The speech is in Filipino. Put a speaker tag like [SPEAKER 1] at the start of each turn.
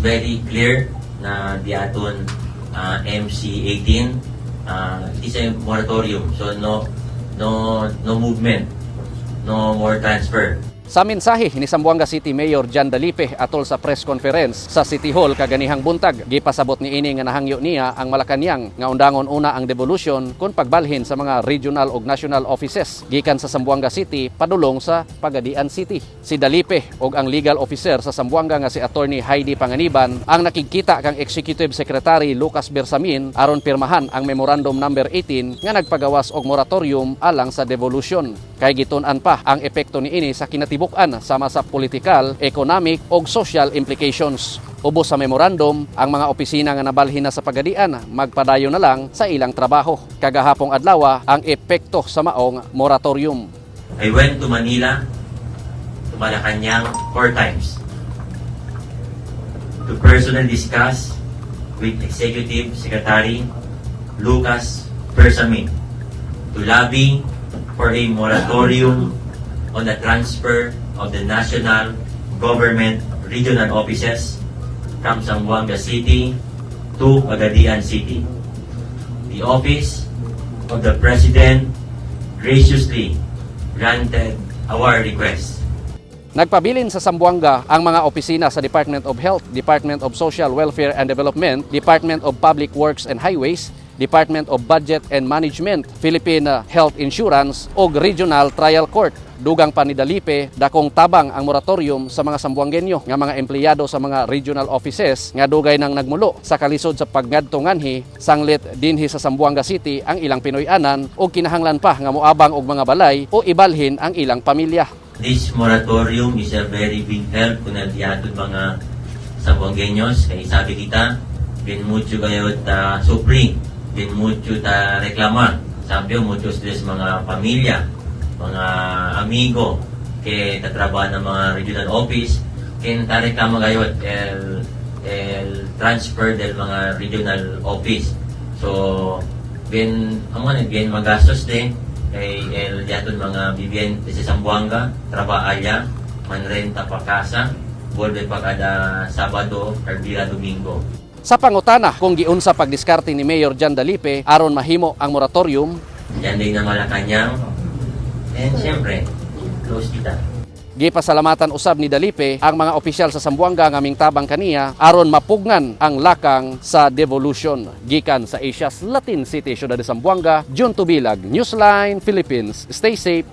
[SPEAKER 1] very clear na di aton MC18 it is a moratorium, so no movement, no more transfer.
[SPEAKER 2] Sa mensahe ni Zamboanga City Mayor Jan Dalipe atol sa press conference sa City Hall kaganihang buntag, gipasabot ni ini nga nahangyo niya ang Malacañang nga undangon una ang devolution kung pagbalhin sa mga regional ug national offices gikan sa Zamboanga City padulong sa Pagadian City. Si Dalipe ug ang legal officer sa Zamboanga nga si Attorney Heidi Panganiban ang nakikita kang Executive Secretary Lucas Bersamin aron pirmahan ang Memorandum number 18 nga nagpagawas og moratorium alang sa devolution. Kay gitun-an pa ang epekto ni ini sa kinatibukan sama sa political, economic ug social implications. Ubos sa memorandum, ang mga opisina nga nabalhin na sa Pagadian magpadayon na lang sa ilang trabaho. Kagahapong adlaw ang epekto sa maong moratorium.
[SPEAKER 1] I went to Manila, to Malacañang 4 times to personally discuss with Executive Secretary Lucas Bersamin to lobby for a moratorium on the transfer of the national government regional offices from Zamboanga City to Pagadian City. The office of the President graciously granted our request.
[SPEAKER 2] Nagpabilin sa Zamboanga ang mga opisina sa Department of Health, Department of Social Welfare and Development, Department of Public Works and Highways, Department of Budget and Management, Philippine Health Insurance ug Regional Trial Court. Dugang pa ni Dalipe, dakong tabang ang moratorium sa mga Zamboangenyo nga mga empleyado sa mga regional offices nga dugay nang nagmulo sa kalisod sa pagngadto nganhi sanglit dinhi sa Zamboanga City ang ilang Pinoy-anan ug kinahanglan pa nga moabang og mga balay o ibalhin ang ilang pamilya.
[SPEAKER 1] This moratorium is a very big help kung nagdiatod mga Zamboangenyos. Kaya sabi kita, bin mucho kayo supri, bin mucho ta reklama. Sabi mo, muchos des mga pamilya, mga amigo, kaya tatrabaho ng mga regional office, kaya tareklama kayo el transfer del mga regional office. So, bin magastos din, kay el yaton mga bibiyente sa Zamboanga, trabahalya, manrenta pa casa, volve pa kada Sabado or bila Domingo.
[SPEAKER 2] Sa pangutana kung giunsa pagdiskarte ni Mayor Jan Dalipe aron mahimo ang moratorium,
[SPEAKER 1] yan din na Malacañang, and siyempre, close kita.
[SPEAKER 2] gipasalamatan usab ni Dalipe ang mga opisyal sa Zamboanga nga mingtabang kaniya aron mapugnan ang lakang sa devolution. Gikan sa Asia's Latin City, Ciudad de Zamboanga, Jun Tubilag, Newsline Philippines. Stay safe,